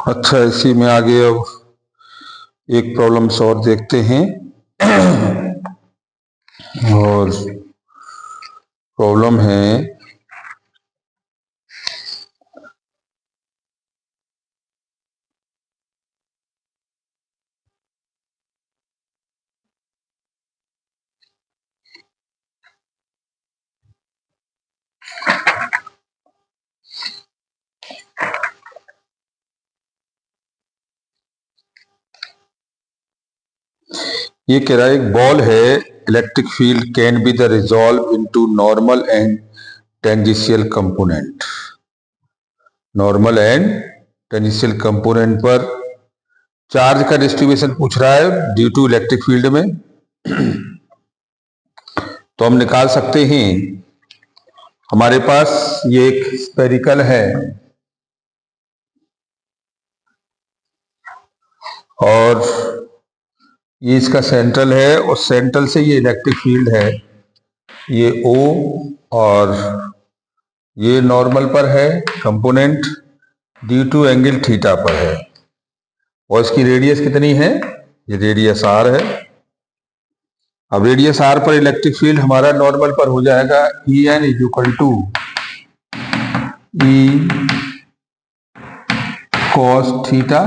अच्छा, इसी में आगे अब एक प्रॉब्लम्स और देखते हैं। और प्रॉब्लम है ये कह रहा है एक बॉल है, electric field can be the resolve into normal and tangential component. Normal and tangential component पर चार्ज का डिस्ट्रीब्यूशन पूछ रहा है ड्यू टू इलेक्ट्रिक फील्ड में। तो हम निकाल सकते हैं, हमारे पास ये एक स्फेरिकल है और ये इसका सेंट्रल है और सेंट्रल से ये इलेक्ट्रिक फील्ड है, ये O और ये नॉर्मल पर है component due to angle theta पर है और इसकी रेडियस कितनी है, ये रेडियस R है। अब रेडियस R पर इलेक्ट्रिक फील्ड हमारा नॉर्मल पर हो जाएगा En equal to E cos theta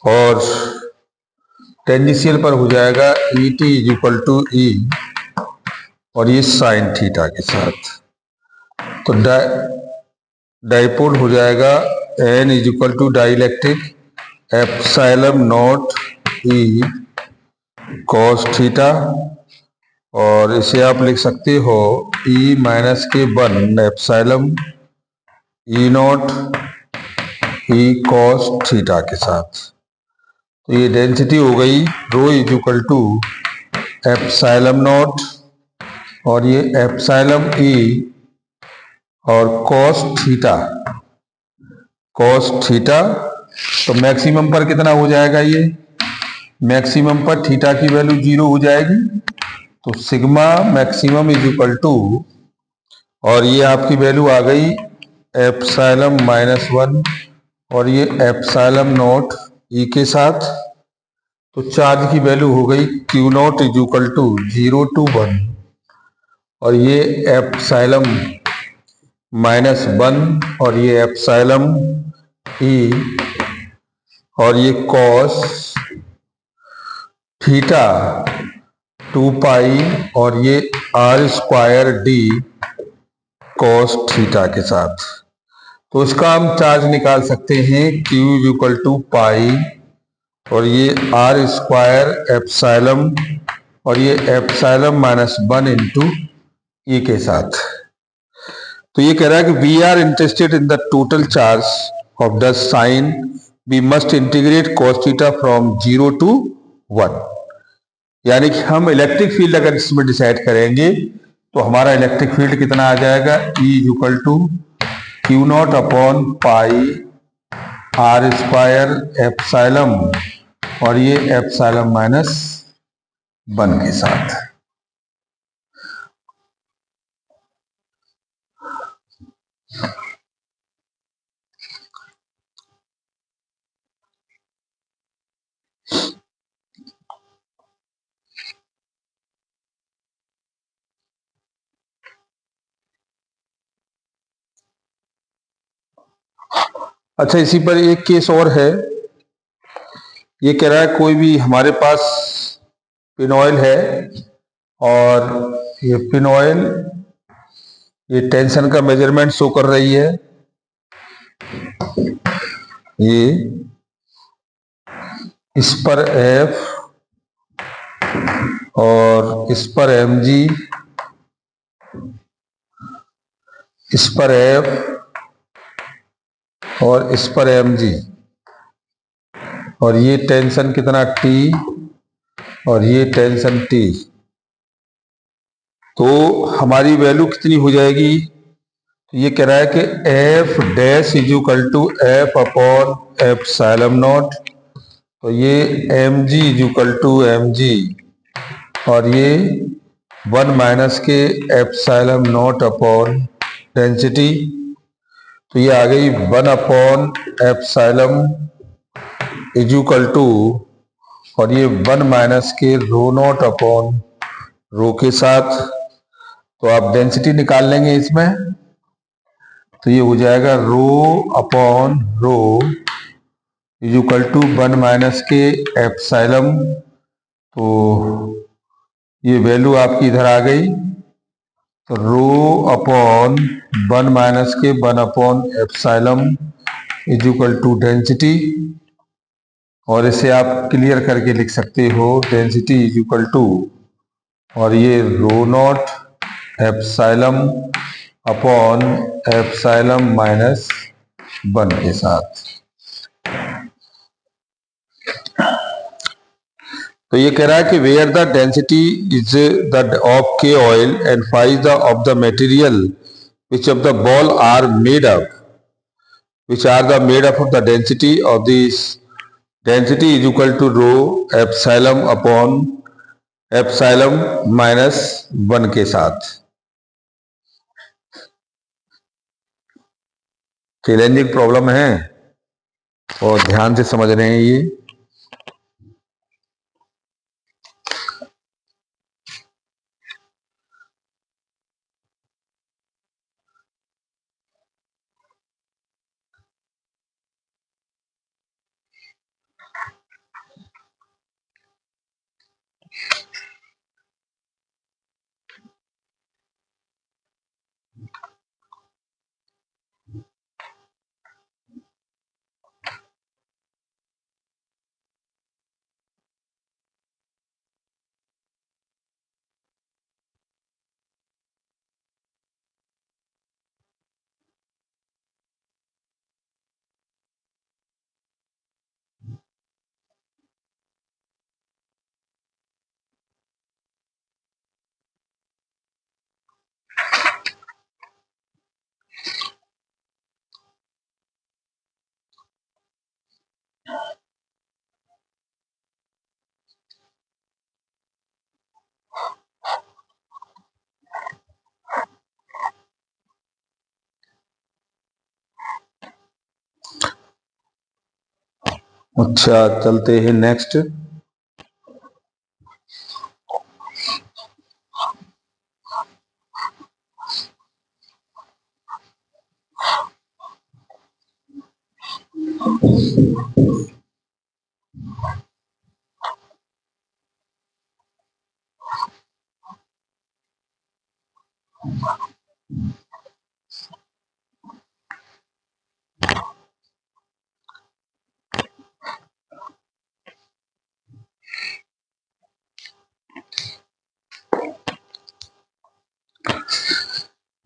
और टेंजेंशियल पर हो जाएगा Et इक्वल टू E और ये साइन थीटा के साथ। तो डाइपोल हो जाएगा N equal to dielectric epsilon naught E cos theta और इसे आप लिख सकते हो E minus K 1 epsilon E not E cos theta के साथ। तो ये डेंसिटी हो गई rho equal to epsilon naught और ये एप्सिलॉन E और cos थीटा। तो मैक्सिमम पर कितना हो जाएगा, ये मैक्सिमम पर थीटा की वैल्यू 0 हो जाएगी। तो sigma maximum is equal to और ये आपकी वैल्यू आ गई एप्सिलॉन -1 और ये एप्सिलॉन नॉट E के साथ। तो चार्ज की वैल्यू हो गई Q naught is equal to 0 to 1 और ये एप्सिलॉन -1 और ये एप्सिलॉन E और ये cos थीटा 2 पाई और ये r² d cos थीटा के साथ। तो इसका हम चार्ज निकाल सकते हैं Q इक्वल टू पाई और ये r² एप्सिलॉन और ये एप्सिलॉन -1 इंटू E के साथ। तो ये कह रहा है कि we are interested in the total charge of the sign we must integrate cos theta from 0 to 1। यानी कि हम इलेक्ट्रिक फील्ड अगर इसमें डिसाइड करेंगे तो हमारा इलेक्ट्रिक फील्ड कितना आ जाएगा, E equal to Q naught upon pi r² epsilon और ये एप्सिलॉन -1 के साथ। अच्छा, इसी पर एक केस और है। ये कह रहा है कोई भी हमारे पास पिनॉइल है और ये पिनॉइल ये टेंशन का मेजरमेंट शो कर रही है, ये इस पर F और इस पर mg, इस पर F और इस पर mg और ये टेंशन कितना T और ये टेंशन T। तो हमारी वैल्यू कितनी हो जाएगी, तो ये कह रहा है कि F dash is equal to F upon epsilon naught. तो ये mg is equal to mg और ये 1 minus K epsilon not upon density, तो ये आ गई 1/एप्सिलॉन इज इक्वल टू, और ये 1 माइनस के रो नॉट अपॉन रो के साथ, तो आप डेंसिटी निकाल लेंगे इसमें, तो ये हो जाएगा rho upon rho is equal to 1 minus K epsilon, तो ये वैल्यू आपकी इधर आ गई, तो rho upon 1 minus K 1 upon epsilon is equal to density, और इसे आप क्लियर करके लिख सकते हो डेंसिटी इज इक्वल टू, और ये rho not epsilon upon epsilon minus 1 के साथ। तो ये कह रहा है कि where the density is the of के oil and five the of the material which of the ball are made up, which are the made up of the density of this density is equal to rho epsilon upon epsilon minus 1 के साथ। Challenging problem है और ध्यान से समझ रहे हैं ये। अच्छा, चलते हैं नेक्स्ट।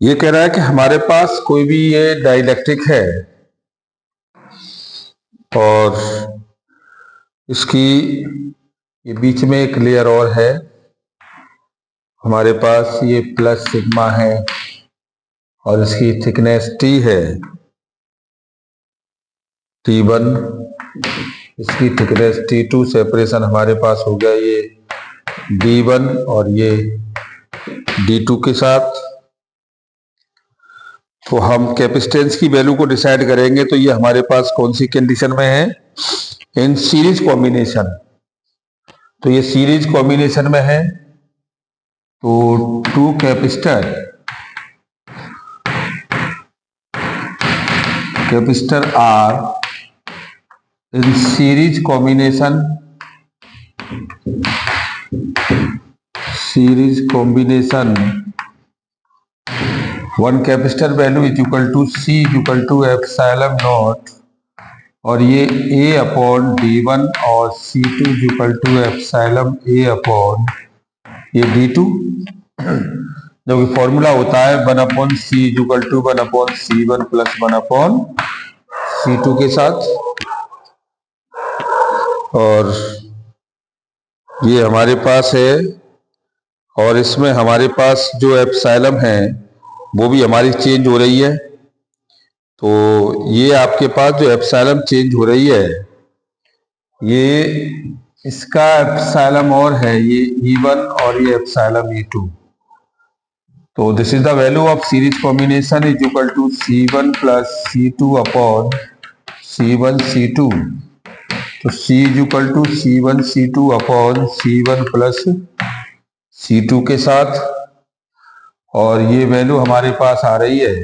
ये कह रहा है कि हमारे पास कोई भी ये डाइलेक्ट्रिक है और इसकी ये बीच में एक लेयर और है, हमारे पास ये प्लस सिग्मा है और इसकी थिकनेस टी है, T1, इसकी थिकनेस T2, सेपरेशन हमारे पास हो गया ये D1 और ये D2 के साथ। तो हम कैपेसिटेंस की वैल्यू को डिसाइड करेंगे, तो ये हमारे पास कौन सी कंडीशन में है, इन सीरीज कॉम्बिनेशन। तो ये सीरीज कॉम्बिनेशन में है, तो 2 capacitor are in series combination, one capacitor value is equal to C is equal to epsilon naught, और ये A अपॉन D1 और C2 is equal to epsilon A upon ये D2, जो कि फॉर्मूला होता है 1 upon C is equal to 1 upon C1 plus 1 upon C2 के साथ। और ये हमारे पास है, और इसमें हमारे पास जो एप्सिलॉन है वो भी हमारी चेंज हो रही है। तो ये आपके पास जो एप्सिलॉन चेंज हो रही है, ये इसका एप्सिलॉन और है ये E1 और ये एप्सिलॉन E2। तो this is the value of series combination is equal to C1 plus C2 upon C1 C2। तो C is equal to C1 C2 upon C1 plus C2 के साथ, और ये वैल्यू हमारे पास आ रही है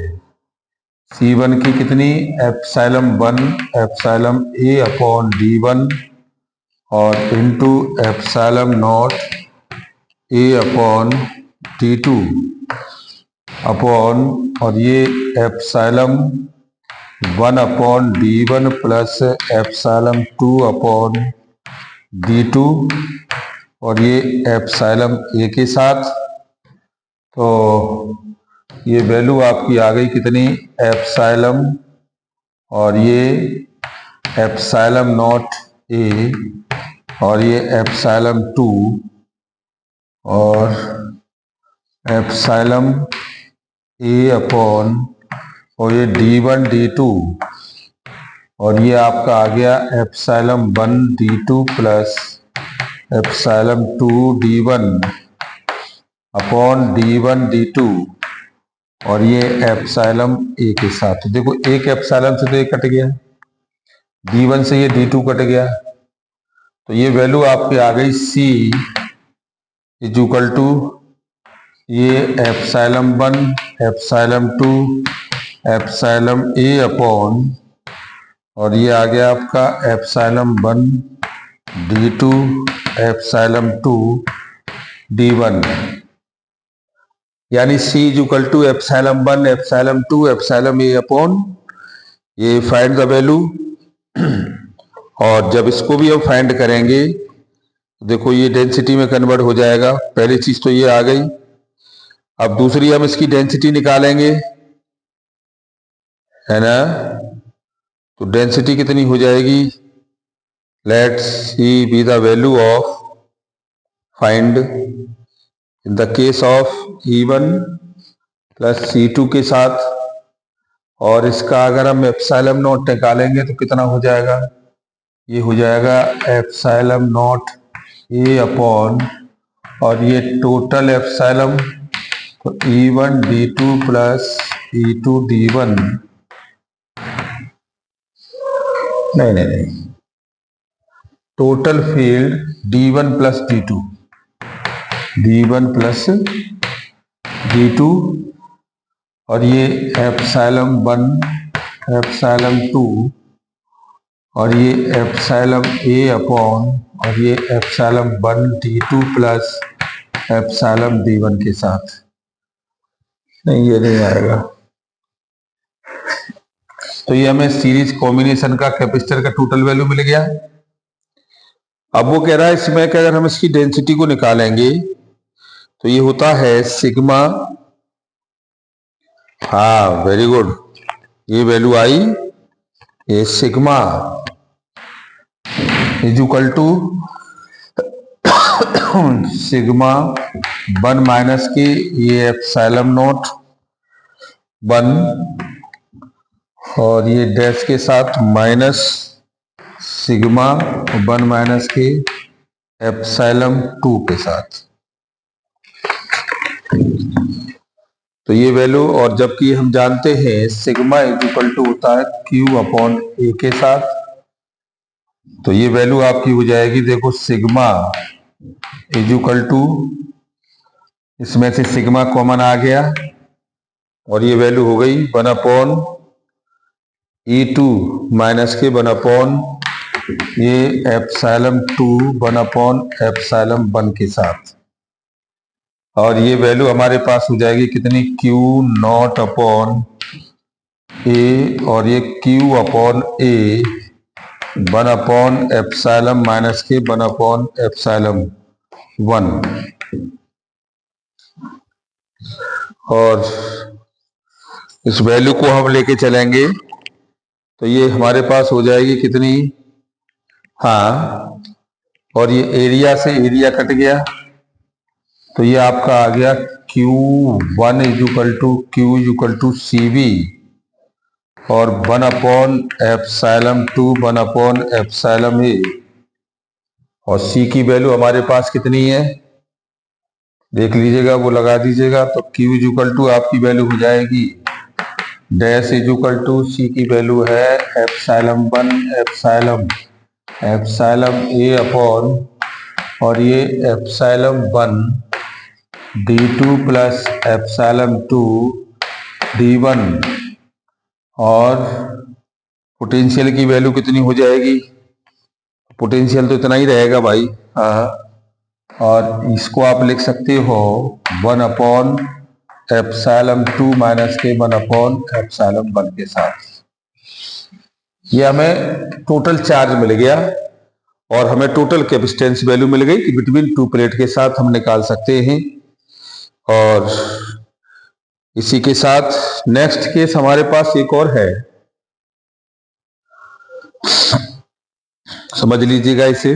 C1 की कितनी, epsilon 1 epsilon A upon D1 और into epsilon not A upon D2 upon, और ये epsilon 1 upon D1 plus epsilon 2 upon D2 और ये एप्सिलॉन A के साथ। तो ये वैल्यू आपकी आ गई कितनी, एप्सिलॉन और ये एप्सिलॉन नॉट A और ये एप्सिलॉन 2 और एप्सिलॉन A अपॉन और ये D1 D2 और ये आपका आ गया epsilon 1 D2 plus epsilon 2 D1 upon D1 D2 और ये एप्सिलॉन A के साथ। तो देखो एक एप्सिलॉन से तो ये कट गया, D1 से ये D2 कट गया, तो ये वैल्यू आपकी आ गई C इज इक्वल टू ये epsilon 1 epsilon 2 epsilon A upon और ये आ गया आपका एप्सिलॉन 1 D2 एप्सिलॉन 2 D1, यानी C is equal to epsilon 1 epsilon 2 epsilon A upon, ये फाइंड द वैल्यू। और जब इसको भी हम फाइंड करेंगे तो देखो ये डेंसिटी में कन्वर्ट हो जाएगा। पहली चीज तो ये आ गई। अब दूसरी हम इसकी डेंसिटी निकालेंगे, है ना। तो डेंसिटी कितनी हो जाएगी, let's see be the value of find in the case of E1 plus C2 के साथ, और इसका अगर हम एप्सिलॉन नॉट निकालेंगे तो कितना हो जाएगा, ये हो जाएगा एप्सिलॉन नॉट A अपॉन और ये टोटल एप्सिलॉन, तो E1 D2 plus E2 D1, नहीं, total field D1 plus D2, D1 plus D2 और ये एप्सिलॉन 1 एप्सिलॉन 2 और ये एप्सिलॉन A अपॉन और ये epsilon 1 D2 plus epsilon D1 के साथ। नहीं, ये नहीं आएगा। तो ये हमें सीरीज कॉम्बिनेशन का कैपेसिटर का टोटल वैल्यू मिल गया। अब वो कह रहा है इसमें कि अगर हम इसकी डेंसिटी को निकालेंगे तो ये होता है सिग्मा, हाँ वेरी गुड, ये वैल्यू आई, ये sigma is equal to sigma 1 minus K ये एप्सिलॉन नॉट 1 और ये डैश के साथ minus sigma 1 minus K epsilon 2 के साथ। तो ये वैल्यू, और जबकि हम जानते हैं सिग्मा इज इक्वल टू होता है Q अपॉन A के साथ, तो ये वैल्यू आपकी हो जाएगी, देखो सिग्मा इज इक्वल टू, इसमें से सिग्मा कॉमन आ गया और ये वैल्यू हो गई 1 upon E2 minus K 1 upon ये एप्सिलॉन 2 1 अपॉन एप्सिलॉन 1 के साथ, और ये वैल्यू हमारे पास हो जाएगी कितनी, Q नॉट अपॉन A और ये Q upon A 1 upon epsilon minus K 1 upon epsilon 1, और इस वैल्यू को हम लेके चलेंगे तो ये हमारे पास हो जाएगी कितनी, हाँ, और ये एरिया से एरिया कट गया तो ये आपका आ गया Q1 is equal to CV और 1 upon epsilon 2 1 upon epsilon A, और C की वैल्यू हमारे पास कितनी है, देख लीजिएगा, वो लगा दीजिएगा। तो Q इज इक्वल टू आपकी वैल्यू हो जाएगी dash is equal to C की वैल्यू है एप्सिलॉन A अपॉन, और ये एप्सिलॉन D2 प्लस एप्सिलॉन2 D1, और पोटेंशियल की वैल्यू कितनी हो जाएगी? पोटेंशियल तो इतना ही रहेगा भाई। हाँ, और इसको आप लिख सकते हो 1 अपॉन एप्सिलॉन2 माइनस के 1 अपॉन एप्सिलॉन1 के साथ। ये हमें टोटल चार्ज मिल गया और हमें टोटल कैपेसिटेंस वैल्यू मिल गई कि बिटवीन टू प्लेट के साथ हम निकाल सकते हैं। और इसी के साथ नेक्स्ट केस हमारे पास एक और है, समझ लीजिएगा इसे।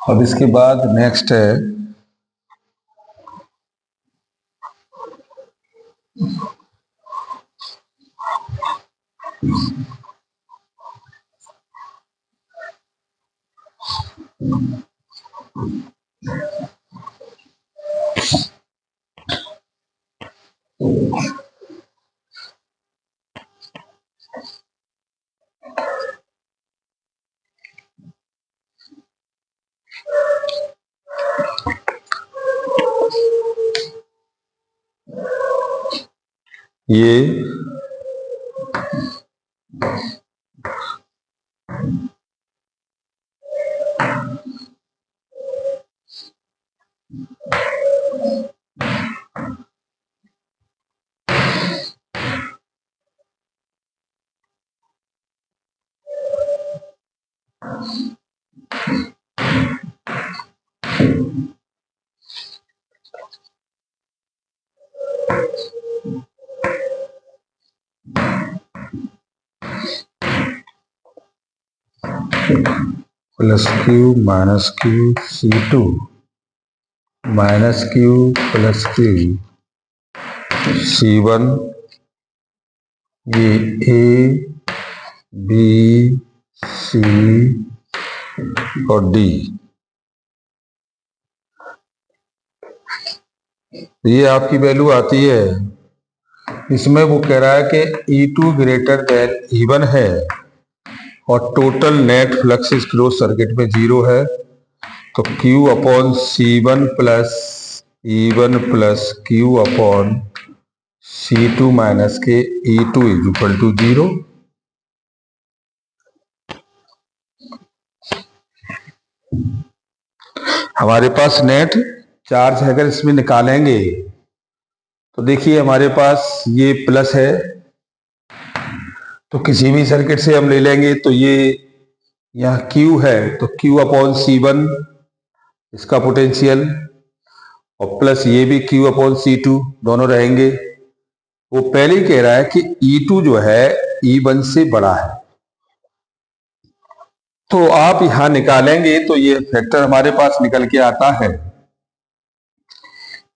अब इसके बाद नेक्स्ट है ये plus Q minus Q C2 minus Q plus Q C1, ये A B C और D, ये आपकी वैल्यू आती है। इसमें वो कह रहा है कि E2 ग्रेटर देन E1 है और टोटल नेट फ्लक्स इस क्लोज सर्किट में 0 है, तो Q upon C1 plus E1 plus Q upon C2 minus के E2 इज इक्वल टू 0। हमारे पास नेट चार्ज है, अगर इसमें निकालेंगे तो देखिए हमारे पास ये प्लस है, तो किसी भी सर्किट से हम ले लेंगे तो ये यहाँ Q है तो Q अपॉन C1 इसका पोटेंशियल और प्लस ये भी Q अपॉन C2 दोनों रहेंगे। वो पहले ही कह रहा है कि E2 जो है E1 से बड़ा है, तो आप यहां निकालेंगे तो ये फैक्टर हमारे पास निकल के आता है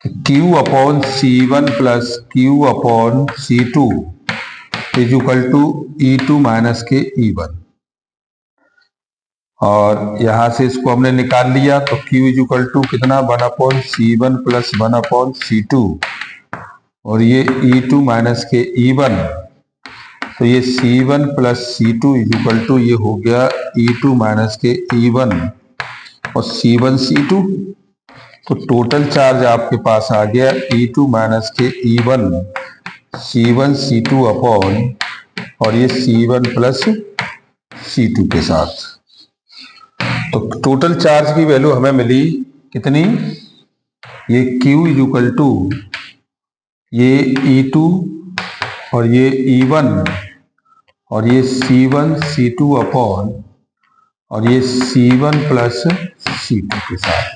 कि Q upon C1 plus Q upon C2 is equal to E2 minus के E1, और यहां से इसको हमने निकाल लिया तो Q इज इक्वल टू कितना 1 upon C1 plus 1 upon C2 और ये E2 माइनस के E1, तो ये C1 plus C2 is equal to ये हो गया E2 माइनस के E1 और C1 C2, तो टोटल चार्ज आपके पास आ गया E2 माइनस के E1 C1 C2 अपॉन और ये C1 प्लस C2 के साथ। तो टोटल चार्ज की वैल्यू हमें मिली कितनी, ये Q इज इक्वल टू ये E2 और ये E1 और ये C1 C2 अपॉन और ये C1 प्लस C2 के साथ।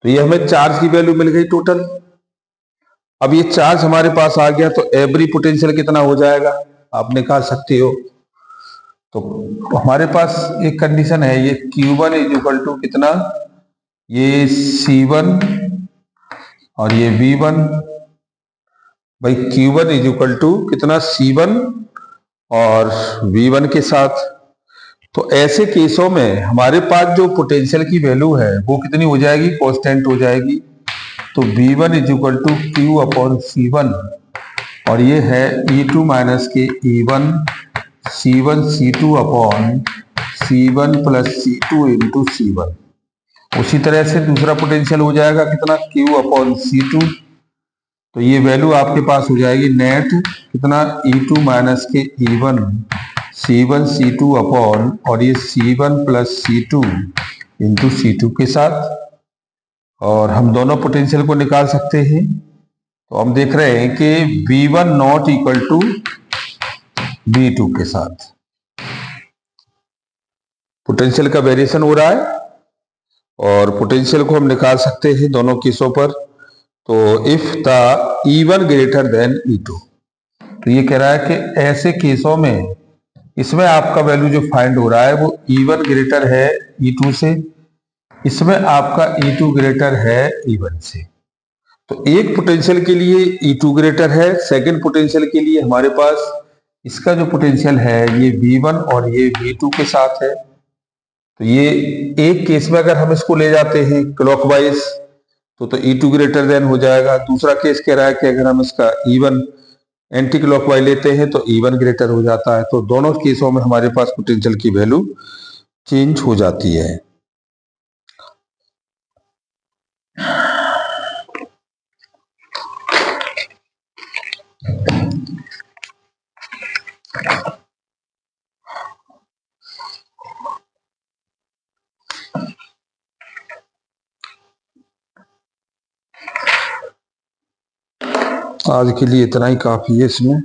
तो ये हमें चार्ज की वैल्यू मिल गई टोटल। अब ये चार्ज हमारे पास आ गया तो एवरी पोटेंशियल कितना हो जाएगा आप निकाल सकते हो। तो हमारे पास एक कंडीशन है, ये Q1 इज इक्वल टू कितना, ये C1 और ये V1 भाई Q1 इज इक्वल टू कितना C1 और V1 के साथ। तो ऐसे केसों में हमारे पास जो पोटेंशियल की वैल्यू है वो कितनी हो जाएगी, कांस्टेंट हो जाएगी। तो V1 is equal to Q upon C1 और ये है E2 माइनस के E1 C1 C2 upon C1 plus C2 into C1। उसी तरह से दूसरा पोटेंशियल हो जाएगा कितना, Q अपॉन C2, तो ये वैल्यू आपके पास हो जाएगी नेट कितना E2 माइनस के E1 C1 C2 अपॉन और ये C1 plus C2 into C2 के साथ। और हम दोनों पोटेंशियल को निकाल सकते हैं, तो हम देख रहे हैं कि V1 not equal to V2 के साथ पोटेंशियल का वेरिएशन हो रहा है और पोटेंशियल को हम निकाल सकते हैं दोनों केसों पर। तो if the E1 greater than E2, तो ये कह रहा है कि ऐसे केसों में इसमें आपका वैल्यू जो फाइंड हो रहा है वो E1 ग्रेटर है E2 से, इसमें आपका E2 ग्रेटर है E1 से। तो एक पोटेंशियल के लिए E2 ग्रेटर है, सेकंड पोटेंशियल के लिए हमारे पास इसका जो पोटेंशियल है ये V1 और ये V2 के साथ है। तो ये एक केस में अगर हम इसको ले जाते हैं क्लॉकवाइज तो E2 ग्रेटर देन हो जाएगा। दूसरा केस कह रहा है कि अगर हम इसका E1 एंटी क्लॉकवाइज लेते हैं तो E1 ग्रेटर हो जाता है। तो दोनों केसों में हमारे पास पोटेंशियल की वैल्यू चेंज हो जाती है। आज के लिए इतना ही काफी है इसमें।